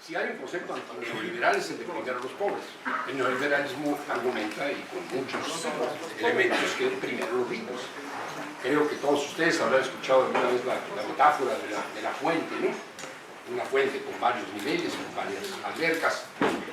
Si hay un concepto antineoliberal es el de primero los pobres. El neoliberalismo argumenta, y con muchos elementos, que primero los ricos. Creo que todos ustedes habrán escuchado alguna vez la metáfora de la fuente, ¿no? Una fuente con varios niveles, con varias albercas.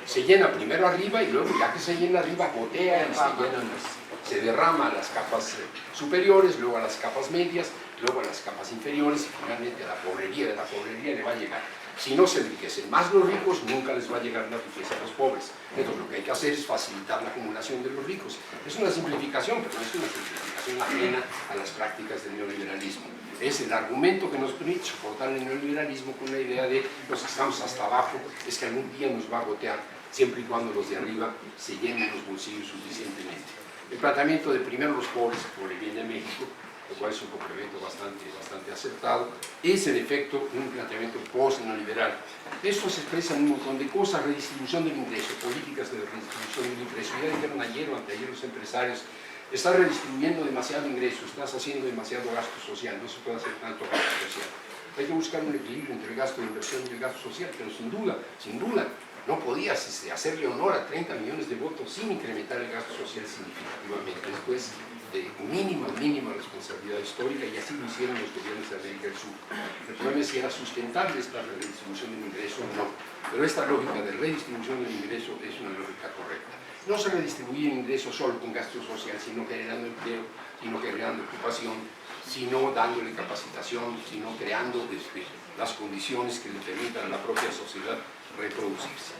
Se llena primero arriba y luego, ya que se llena arriba, gotea y se derrama a las capas superiores, luego a las capas medias, luego a las capas inferiores y finalmente a la pobrería. De la pobrería le va a llegar. Si no se enriquecen más los ricos, nunca les va a llegar la riqueza a los pobres. Entonces lo que hay que hacer es facilitar la acumulación de los ricos. Es una simplificación, pero no es una simplificación ajena a las prácticas del neoliberalismo. Es el argumento que nos permite soportar el neoliberalismo con la idea de los que estamos hasta abajo, es que algún día nos va a gotear, siempre y cuando los de arriba se llenen los bolsillos suficientemente. El planteamiento de primero los pobres por el bien de México, lo cual es un complemento bastante acertado, es en efecto un planteamiento post-neoliberal. Esto se expresa en un montón de cosas: redistribución del ingreso, políticas de redistribución del ingreso. Ya dijeron ayer o anteayer los empresarios, estás redistribuyendo demasiado ingreso, estás haciendo demasiado gasto social, no se puede hacer tanto gasto social. Hay que buscar un equilibrio entre el gasto de inversión y el gasto social, pero sin duda, no podías hacerle honor a 30 millones de votos sin incrementar el gasto social significativamente. Después de mínima responsabilidad histórica, y así lo hicieron los gobiernos de América del Sur. El problema es si era sustentable esta redistribución del ingreso o no, pero esta lógica de redistribución del ingreso es una lógica correcta. No se redistribuye el ingreso solo con gasto social, sino generando empleo, sino creando ocupación, sino dándole capacitación, sino creando las condiciones que le permitan a la propia sociedad reproducirse.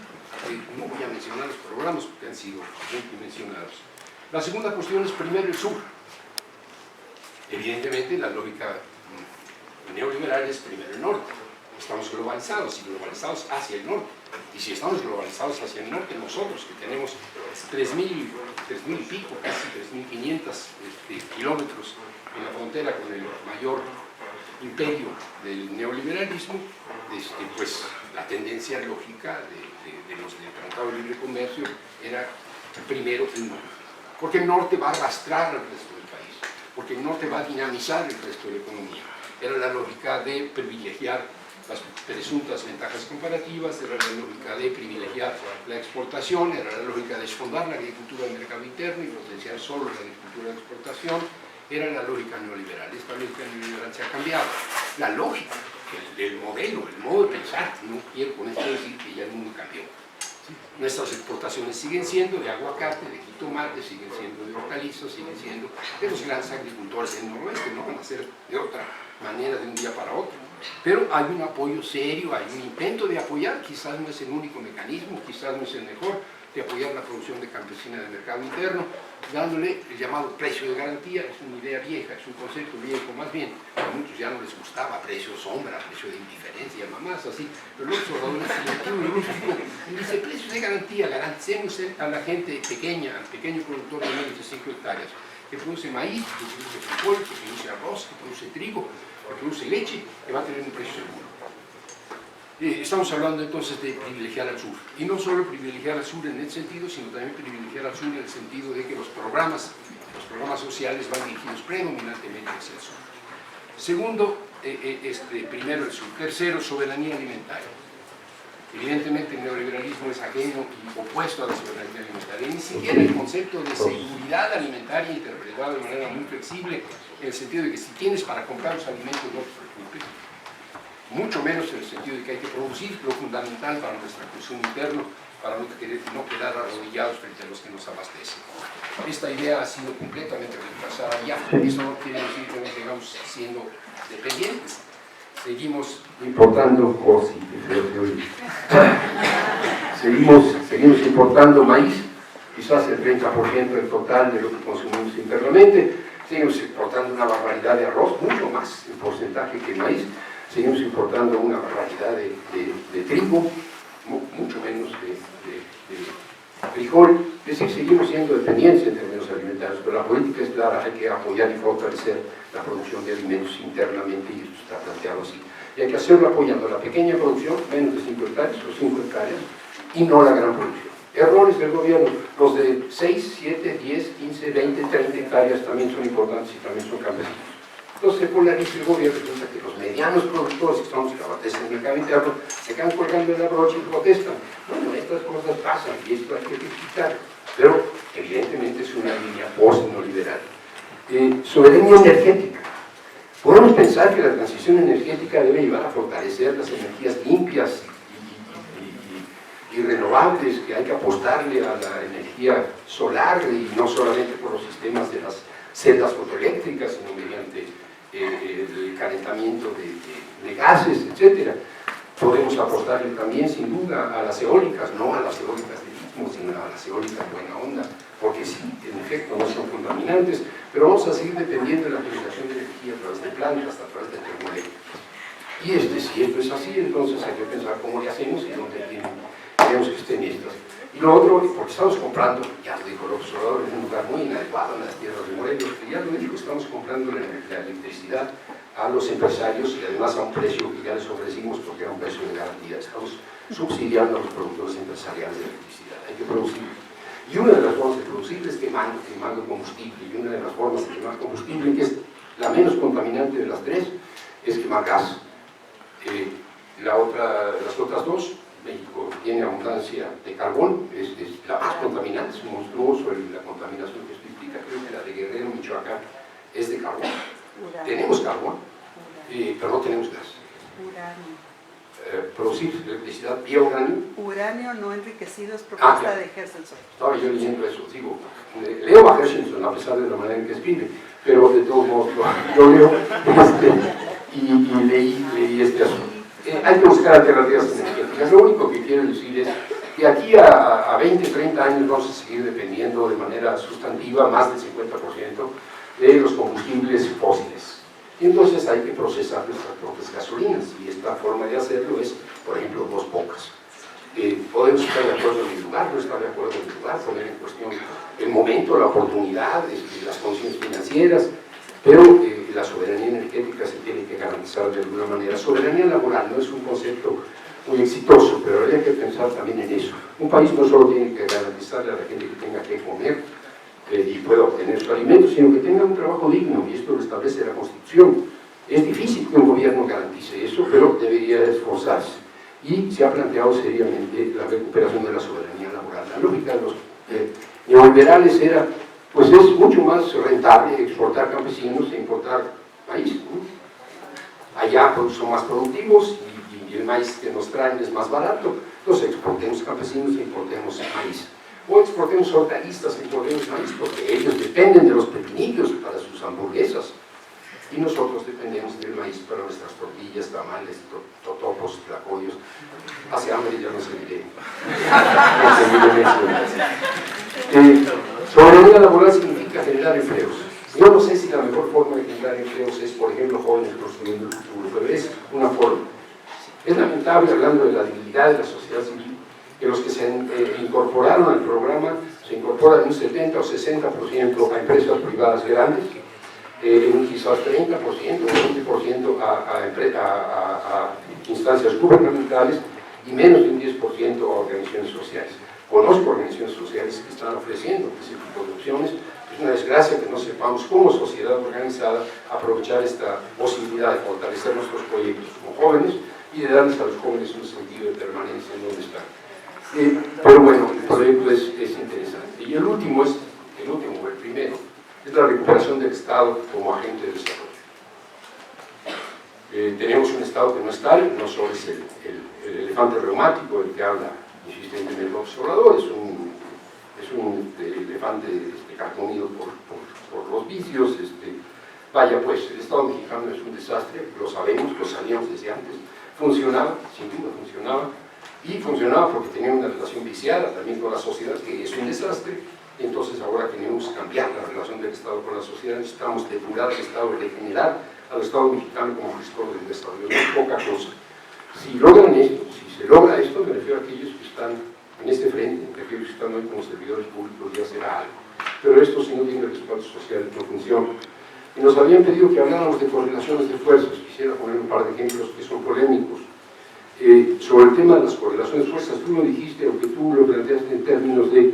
No voy a mencionar los programas porque han sido mencionados. La segunda cuestión es primero el sur. Evidentemente la lógica neoliberal es primero el norte. Estamos globalizados y globalizados hacia el norte. Y si estamos globalizados hacia el norte, nosotros que tenemos 3.000 y pico, casi 3.500 kilómetros en la frontera con el mayor imperio del neoliberalismo, pues la tendencia lógica de los del Tratado de Libre Comercio era primero el norte. Porque el norte va a arrastrar al resto del país, porque el norte va a dinamizar el resto de la economía. Era la lógica de privilegiar las presuntas ventajas comparativas, era la lógica de privilegiar la exportación, era la lógica de esfondar la agricultura del mercado interno y potenciar solo la agricultura de exportación, era la lógica neoliberal. Esta lógica neoliberal se ha cambiado. La lógica, el modelo, el modo de pensar, no quiero con esto decir que ya el mundo cambió. Nuestras exportaciones siguen siendo de aguacate, de jitomate, siguen siendo de hortalizas, siguen siendo de los grandes agricultores del noroeste, no van a ser de otra manera de un día para otro. Pero hay un apoyo serio, hay un intento de apoyar, quizás no es el único mecanismo, quizás no es el mejor, de apoyar la producción de campesina del mercado interno, dándole el llamado precio de garantía. Es una idea vieja, es un concepto viejo más bien, a muchos ya no les gustaba, precio sombra, precio de indiferencia, mamás así, pero los observadores y dice precio de garantía, garanticemos a la gente pequeña, al pequeño productor de menos de 5 hectáreas, que produce maíz, que produce frijol, que produce arroz, que produce trigo, que produce leche, que va a tener un precio seguro. Estamos hablando entonces de privilegiar al sur, y no solo privilegiar al sur en ese sentido, sino también privilegiar al sur en el sentido de que los programas sociales van dirigidos predominantemente hacia el sur. Segundo, primero el sur. Tercero, soberanía alimentaria. Evidentemente el neoliberalismo es ajeno y opuesto a la soberanía alimentaria. Ni siquiera el concepto de seguridad alimentaria interpretado de manera muy flexible, en el sentido de que si tienes para comprar los alimentos no te preocupes. Mucho menos en el sentido de que hay que producir lo fundamental para nuestro consumo interno, para no quedar arrodillados frente a los que nos abastecen. Esta idea ha sido completamente reemplazada ya. Eso no quiere decir que nos sigamos siendo dependientes. Seguimos importando, seguimos importando maíz, quizás el 30% del total de lo que consumimos internamente. Seguimos importando una barbaridad de arroz, mucho más en porcentaje que maíz. Seguimos importando una barbaridad de trigo, mucho menos de frijol. Es decir, seguimos siendo dependientes en términos alimentarios, pero la política es clara, hay que apoyar y fortalecer la producción de alimentos internamente, y esto está planteado así. Y hay que hacerlo apoyando la pequeña producción, menos de 5 hectáreas o 5 hectáreas, y no la gran producción. Errores del gobierno, los de 6, 7, 10, 15, 20, 30 hectáreas también son importantes y también son campesinos. Entonces se polariza el gobierno, resulta que los medianos productores que son los que abastecen el mercado interno se quedan colgando en la brocha y protestan. Bueno, estas cosas pasan y esto hay que explicar, pero evidentemente es una línea post-neoliberal. Soberanía energética. Podemos pensar que la transición energética debe llevar a fortalecer las energías limpias y renovables, que hay que apostarle a la energía solar y no solamente por los sistemas de las celdas fotoeléctricas, sino mediante el calentamiento de gases, etc. Podemos apostarle también, sin duda, a las eólicas, no a las eólicas de ritmo, sino a las eólicas buena onda, porque sí, en efecto, no son contaminantes, pero vamos a seguir dependiendo de la generación de energía a través de plantas, a través de termoeléctricas. Y si esto es así, entonces hay que pensar cómo le hacemos y dónde queremos que estén estas. Y lo otro, porque estamos comprando, ya lo dijo López Obrador, en un lugar muy inadecuado en las tierras de Morelos, que ya lo dijo, estamos comprando la electricidad a los empresarios y además a un precio que ya les ofrecimos porque era un precio de garantía. Estamos subsidiando a los productores empresariales de electricidad. Hay que producir. Y una de las formas de producir es quemando combustible. Y una de las formas de quemar combustible, que es la menos contaminante de las tres, es quemar gas. Las otras dos, México tiene abundancia de carbón, es la más contaminante, es monstruoso la contaminación que esto implica. Creo que la de Guerrero, Michoacán, es de carbón. Tenemos carbón, pero no tenemos gas. Producir electricidad vía uranio. Uranio no enriquecido es propuesta de Gershenson. Estaba yo leyendo eso, digo, leo a Gershenson a pesar de la manera en que escribe, pero de todos modos lo leo y leí este asunto. Hay que buscar alternativas energéticas. Lo único que quiero decir es que aquí a 20, 30 años vamos a seguir dependiendo de manera sustantiva, más del 50%, de los combustibles fósiles. Y entonces hay que procesar nuestras propias gasolinas, y esta forma de hacerlo es, por ejemplo, dos bocas. Podemos estar de acuerdo en el lugar, no estar de acuerdo en el lugar, poner en cuestión el momento, la oportunidad, las condiciones financieras, pero la soberanía energética se tiene que garantizar de alguna manera. Soberanía laboral no es un concepto muy exitoso, pero habría que pensar también en eso. Un país no solo tiene que garantizarle a la gente que tenga que comer y pueda obtener su alimento, sino que tenga un trabajo digno, y esto lo establece la Constitución. Es difícil que un gobierno garantice eso, pero debería esforzarse. Y se ha planteado seriamente la recuperación de la soberanía laboral. La lógica de los neoliberales era, pues es mucho más rentable exportar campesinos e importar maíz, ¿no? Allá pues, son más productivos y el maíz que nos traen es más barato, entonces exportemos campesinos e importemos maíz. O exportemos hortalizas e importemos maíz, porque ellos dependen de los pepinillos para sus hamburguesas y nosotros dependemos del maíz para nuestras tortillas, tamales, totopos, tlacoyos. Hace hambre ya no se diré. Soberanía laboral significa generar empleos. Yo no sé si la mejor forma de generar empleos es, por ejemplo, jóvenes construyendo el futuro, pero es una forma. Es lamentable, hablando de la debilidad de la sociedad civil, que los que se incorporaron al programa se incorporan un 70 o 60% a empresas privadas grandes, un quizás 30% o 20% a instancias gubernamentales y menos de un 10% a organizaciones sociales. Conozco organizaciones sociales que están ofreciendo ese tipo de opciones. Es una desgracia que no sepamos como sociedad organizada aprovechar esta posibilidad de fortalecer nuestros proyectos como jóvenes y de darles a los jóvenes un sentido de permanencia en donde están. Pero bueno, el proyecto es interesante. Y el primero, es la recuperación del Estado como agente de desarrollo. Tenemos un Estado que no es tal, no solo es el elefante reumático del que habla insistentemente el observador, es un elefante carcomido por los vicios. Vaya pues, el Estado mexicano es un desastre, lo sabemos, lo sabíamos desde antes. Funcionaba, sin duda funcionaba, y funcionaba porque tenía una relación viciada también con la sociedad, que es un desastre. Entonces ahora tenemos que cambiar la relación del Estado con la sociedad, necesitamos depurar al Estado, regenerar al Estado mexicano como gestor del desarrollo, no es poca cosa. Si logran esto, si se logra esto, me refiero a aquellos que están en este frente, a aquellos que están hoy como servidores públicos, ya será algo. Pero esto, si no tiene respaldo social, no funciona. Y nos habían pedido que habláramos de correlaciones de fuerzas. Quisiera poner un par de ejemplos que son polémicos. Sobre el tema de las correlaciones de fuerzas, tú lo dijiste, aunque tú lo planteaste en términos de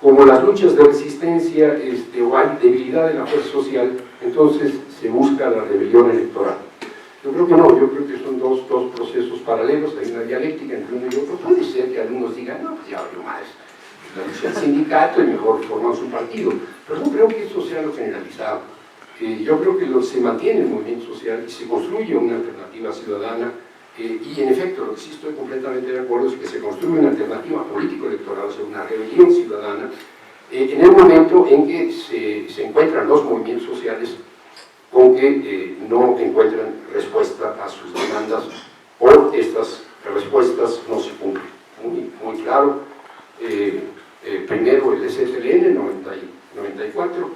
como las luchas de resistencia o hay debilidad de la fuerza social, entonces se busca la rebelión electoral. Yo creo que no, yo creo que son dos procesos paralelos, hay una dialéctica entre uno y otro. Puede ser que algunos digan, no, pues ya valió más, la lucha del sindicato y mejor formamos un partido, pero no creo que eso sea lo generalizado. Yo creo que se mantiene el movimiento social y se construye una alternativa ciudadana, y en efecto lo que sí estoy completamente de acuerdo es que se construye una alternativa político-electoral, o sea, una rebelión ciudadana, en el momento en que se encuentran los movimientos sociales con que no encuentran respuesta a sus demandas o estas respuestas no se cumplen. Muy claro, primero el STLN 94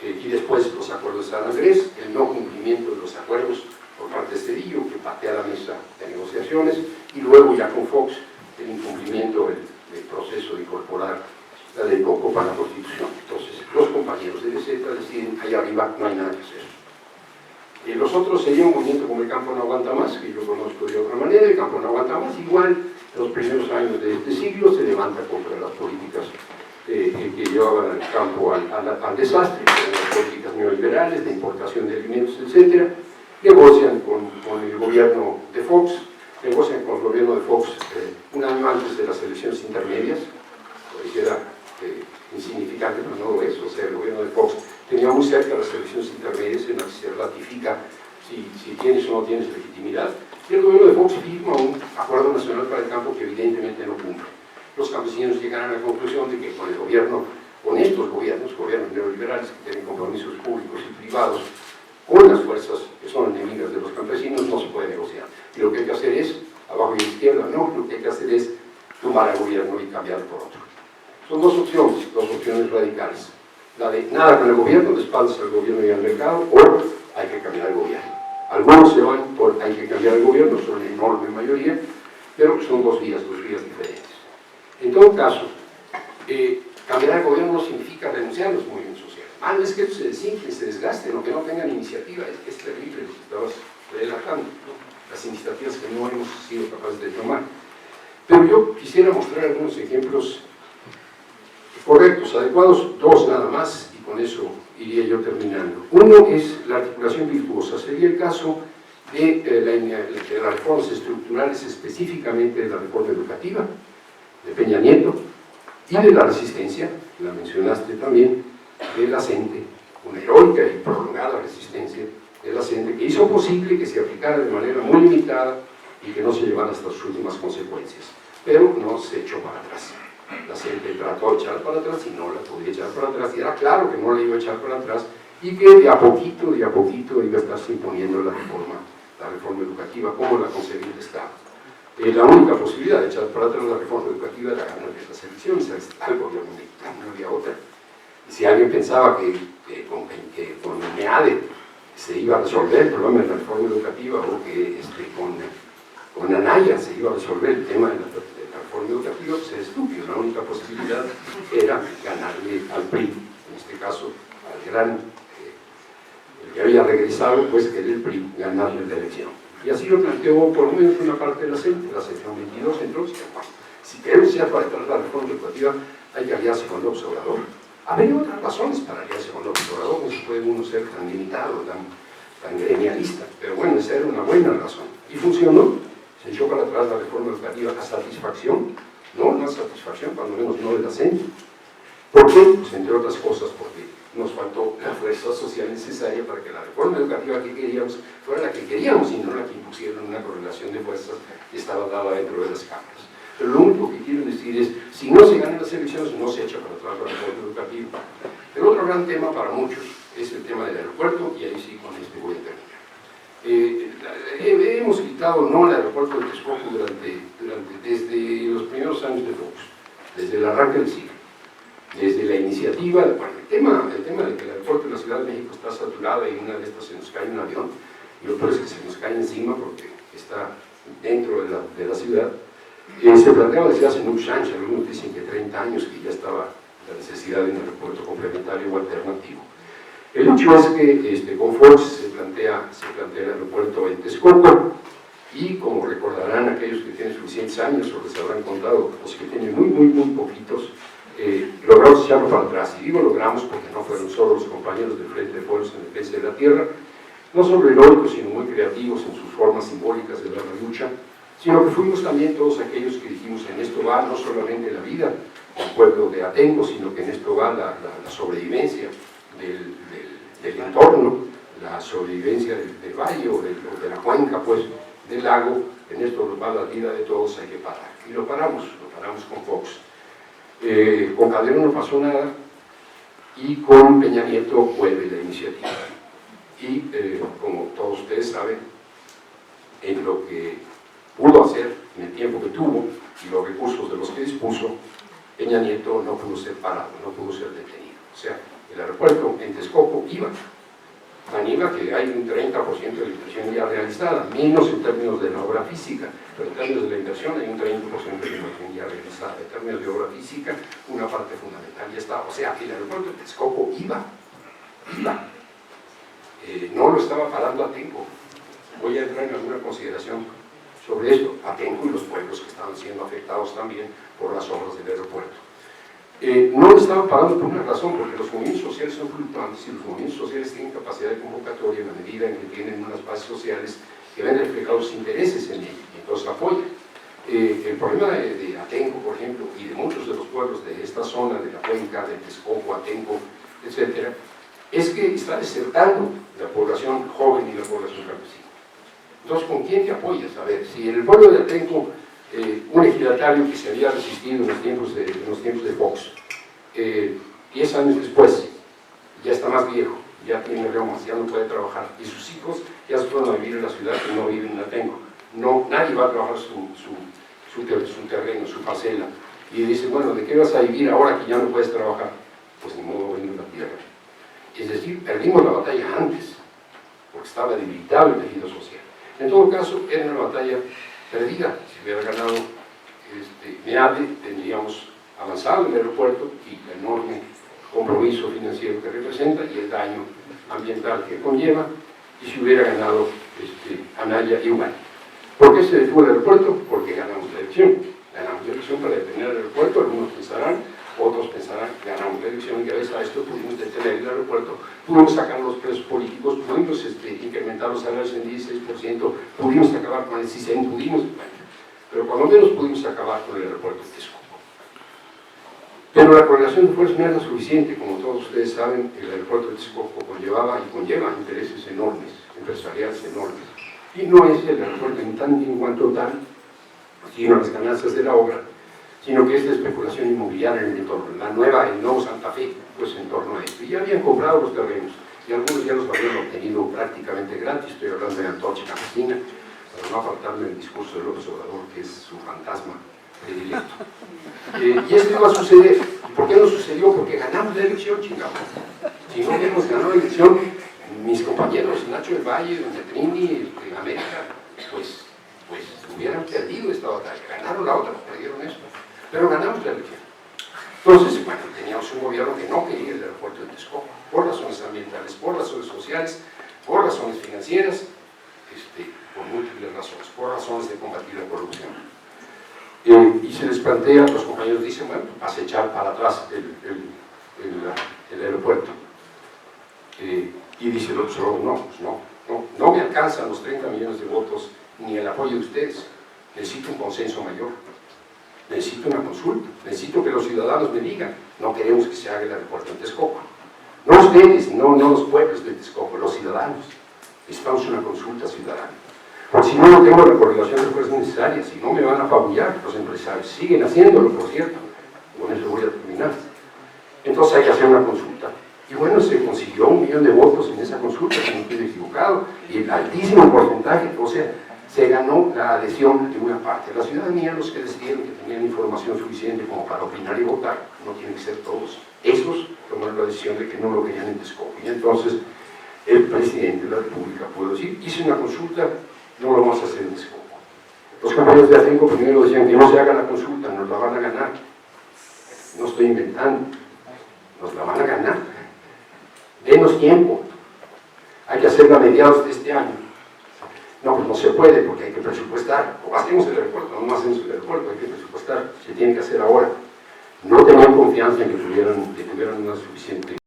y después los acuerdos de San Andrés, el no cumplimiento de los acuerdos por parte de Cedillo, que patea la mesa de negociaciones, y luego ya con Fox el incumplimiento del proceso de incorporar la ley Coco para la Constitución. Entonces los compañeros del EZ deciden, allá arriba no hay nada que hacer. Los otros serían un movimiento como el Campo No Aguanta Más, que yo conozco de otra manera. El Campo No Aguanta Más, igual, en los primeros años de este siglo se levanta contra las políticas que llevaban al campo al desastre, las políticas neoliberales de importación de alimentos, etc. Negocian con el gobierno de Fox, un año antes de las elecciones intermedias, pareciera insignificante, pero no lo es. O sea, el gobierno de Fox tenía muy cerca las elecciones intermedias en las que se ratifica si tienes o no tienes legitimidad, y el gobierno de Fox firma un acuerdo nacional para el campo que evidentemente no cumple. Los campesinos llegan a la conclusión de que con estos gobiernos neoliberales que tienen compromisos públicos y privados, con las fuerzas que son enemigas de los campesinos, no se puede negociar. Y lo que hay que hacer es, abajo y a la izquierda, no, lo que hay que hacer es tomar al gobierno y cambiar por otro. Son dos opciones radicales. La de nada con el gobierno, de espaldas al gobierno y al mercado, o hay que cambiar el gobierno. Algunos se van por hay que cambiar el gobierno, son la enorme mayoría, pero son dos vías diferentes. En todo caso, cambiar el gobierno no significa renunciar a los movimientos sociales. No es que se desinflen, se desgasten, o que no tengan iniciativa, es terrible lo que estabas relatando, ¿no? Las iniciativas que no hemos sido capaces de tomar. Pero yo quisiera mostrar algunos ejemplos correctos, adecuados, dos nada más, y con eso iría yo terminando. Uno es la articulación virtuosa, sería el caso de las reformas estructurales, específicamente de la reforma educativa, de Peña Nieto, y de la resistencia, la mencionaste también, de la CENTE, una heroica y prolongada resistencia de la CENTE, que hizo posible que se aplicara de manera muy limitada y que no se llevara hasta sus últimas consecuencias, pero no se echó para atrás. La CENTE trató de echar para atrás y no la podía echar para atrás, y era claro que no la iba a echar para atrás, y que de a poquito iba a estarse imponiendo la reforma educativa como la concebía el Estado. La única posibilidad de echar para atrás la reforma educativa era ganar las elecciones, algo no había otra. Y si alguien pensaba que con MEADE se iba a resolver el problema de la reforma educativa, o que con Anaya se iba a resolver el tema de la reforma educativa, pues es estúpido. La única posibilidad era ganarle al PRI, en este caso al el que había regresado, pues que era el PRI, ganarle la elección. Y así lo planteó por lo menos una parte de la CENTE, la sección 22, entonces, bueno, si queremos echar para atrás la reforma educativa, hay que aliarse con López Obrador. Habría otras razones para aliarse con López Obrador, no se puede uno ser tan limitado, tan gremialista, pero bueno, esa era una buena razón. Y funcionó, se echó para atrás la reforma educativa a satisfacción, no a satisfacción, cuando menos no de la CENTE. ¿Por qué? Pues entre otras cosas porque nos faltó la fuerza social necesaria para que la reforma educativa que queríamos fuera la que queríamos y no la que impusieron una correlación de fuerzas que estaba dada dentro de las cámaras. Pero lo único que quiero decir es, si no se ganan las elecciones, no se echa para atrás la reforma educativa. El otro gran tema para muchos es el tema del aeropuerto, y ahí sí con este voy a terminar. Hemos quitado no el aeropuerto de Texcoco desde los primeros años de Fox, desde el arranque del siglo, desde la iniciativa, bueno, el tema de que el aeropuerto de la Ciudad de México está saturado y una de estas se nos cae un avión, y lo peor es que se nos cae encima porque está dentro de la ciudad. Se planteaba desde hace muchos años, algunos dicen que 30 años, que ya estaba la necesidad de un aeropuerto complementario o alternativo. El hecho es que con Fox se plantea el aeropuerto en Texcoco, y como recordarán aquellos que tienen suficientes años o les habrán contado, los que tienen muy poquitos, logramos echarlo para atrás. Y digo logramos porque no fueron solo los compañeros del Frente de Pueblos en Defensa de la Tierra, no solo heroicos, sino muy creativos en sus formas simbólicas de la lucha, sino que fuimos también todos aquellos que dijimos, en esto va no solamente la vida del pueblo de Atenco, sino que en esto va la sobrevivencia del entorno, la sobrevivencia del valle o de la cuenca, pues, del lago. En esto va la vida de todos, hay que parar. Y lo paramos con Fox. Con Calderón no pasó nada, y con Peña Nieto vuelve la iniciativa. Y como todos ustedes saben, en lo que pudo hacer en el tiempo que tuvo y los recursos de los que dispuso, Peña Nieto no pudo ser parado, no pudo ser detenido. O sea, el aeropuerto en Texcoco iba, tan iba que hay un 30% de la inversión ya realizada, menos en términos de la obra física, pero en términos de la inversión hay un 30% de la inversión ya realizada. En términos de obra física, una parte fundamental ya está. O sea, el aeropuerto de Texcoco iba. No lo estaba parando Atenco. Voy a entrar en alguna consideración sobre esto, Atenco y los pueblos que estaban siendo afectados también por las obras del aeropuerto. No lo estaban parando por una razón, porque los movimientos sociales son fluctuantes y los movimientos sociales tienen capacidad de convocatoria en la medida en que tienen unas bases sociales que ven reflejados sus intereses en ello, y entonces apoyan. El problema de Atenco, por ejemplo, y de muchos de los pueblos de esta zona, de la cuenca, de Texcoco, Atenco, etc., es que está desertando la población joven y la población campesina. Entonces, ¿con quién te apoyas? A ver, si en el pueblo de Atenco, un ejidatario que se había resistido en los tiempos de Fox, 10 años después, ya está más viejo, ya tiene reumas, ya no puede trabajar, y sus hijos ya se fueron a vivir en la ciudad y no viven en Atenco. No, nadie va a trabajar su terreno, su parcela, y dice, bueno, ¿de qué vas a vivir ahora que ya no puedes trabajar? Pues ni modo, vender la tierra. Es decir, perdimos la batalla antes, porque estaba debilitado el tejido social. En todo caso, era una batalla perdida. Si hubiera ganado Meade, tendríamos avanzado el aeropuerto y el enorme compromiso financiero que representa y el daño ambiental que conlleva, y si hubiera ganado Anaya, igual. ¿Por qué se detuvo el aeropuerto? Porque ganamos la elección. Ganamos la elección para detener el aeropuerto, algunos pensarán, otros pensarán que ganamos la elección y gracias a esto pudimos detener el aeropuerto, pudimos sacar los presos políticos, pudimos incrementar los salarios en 16%, pudimos acabar con el CISEN, bueno, pero por lo menos pudimos acabar con el aeropuerto de Texcoco. Pero la correlación de fuerzas no era suficiente. Como todos ustedes saben, el aeropuerto de Texcoco conlleva y conlleva intereses enormes, empresariales enormes, y no es el aeropuerto en cuanto tal, sino las ganancias de la obra, sino que es de especulación inmobiliaria en el entorno. El nuevo Santa Fe, pues en torno a esto. Y ya habían comprado los terrenos, y algunos ya los habían obtenido prácticamente gratis. Estoy hablando de Antorcha Campesina, para no apartarme del discurso de López Obrador, que es su fantasma predilecto. Y esto iba a suceder. ¿Y por qué no sucedió? Porque ganamos la elección, chingados. Si no hubiéramos ganado la elección, mis compañeros, Nacho del Valle, Doña Trini, América, pues hubieran perdido esta batalla. Ganaron la otra, perdieron esto. Pero ganamos la elección. Entonces, bueno, teníamos un gobierno que no quería el aeropuerto de Texcoco, por razones ambientales, por razones sociales, por razones financieras, por múltiples razones, por razones de combatir la corrupción. Y se les plantea, los compañeros dicen, bueno, vas a echar para atrás el aeropuerto. Y dice el otro, no me alcanzan los 30 millones de votos ni el apoyo de ustedes, necesito un consenso mayor. Necesito una consulta, necesito que los ciudadanos me digan, no queremos que se haga el aeropuerto en Texcoco. No ustedes, no los pueblos de Texcoco, los ciudadanos. Necesitamos una consulta ciudadana. Porque si no tengo la correlación de fuerzas necesarias, si no me van a apabullar los empresarios. Siguen haciéndolo, por cierto. Con eso voy a terminar. Entonces hay que hacer una consulta. Y bueno, se consiguió 1 millón de votos en esa consulta, si no estoy equivocado, y el altísimo porcentaje, o sea, se ganó la adhesión de una parte de la ciudadanía, los que decidieron que tenían información suficiente como para opinar y votar, no tienen que ser todos. Esos tomaron la decisión de que no lo querían en Texcoco. Y entonces el presidente de la República pudo decir, hice una consulta, no lo vamos a hacer en Texcoco. Los compañeros de Atenco primero decían que no se haga la consulta, nos la van a ganar. No estoy inventando, nos la van a ganar. Denos tiempo, hay que hacerla a mediados de este año. No, pues no se puede porque hay que presupuestar. O hacemos el aeropuerto, no hacemos el aeropuerto, hay que presupuestar, se tiene que hacer ahora. No tenían confianza en que tuvieran una suficiente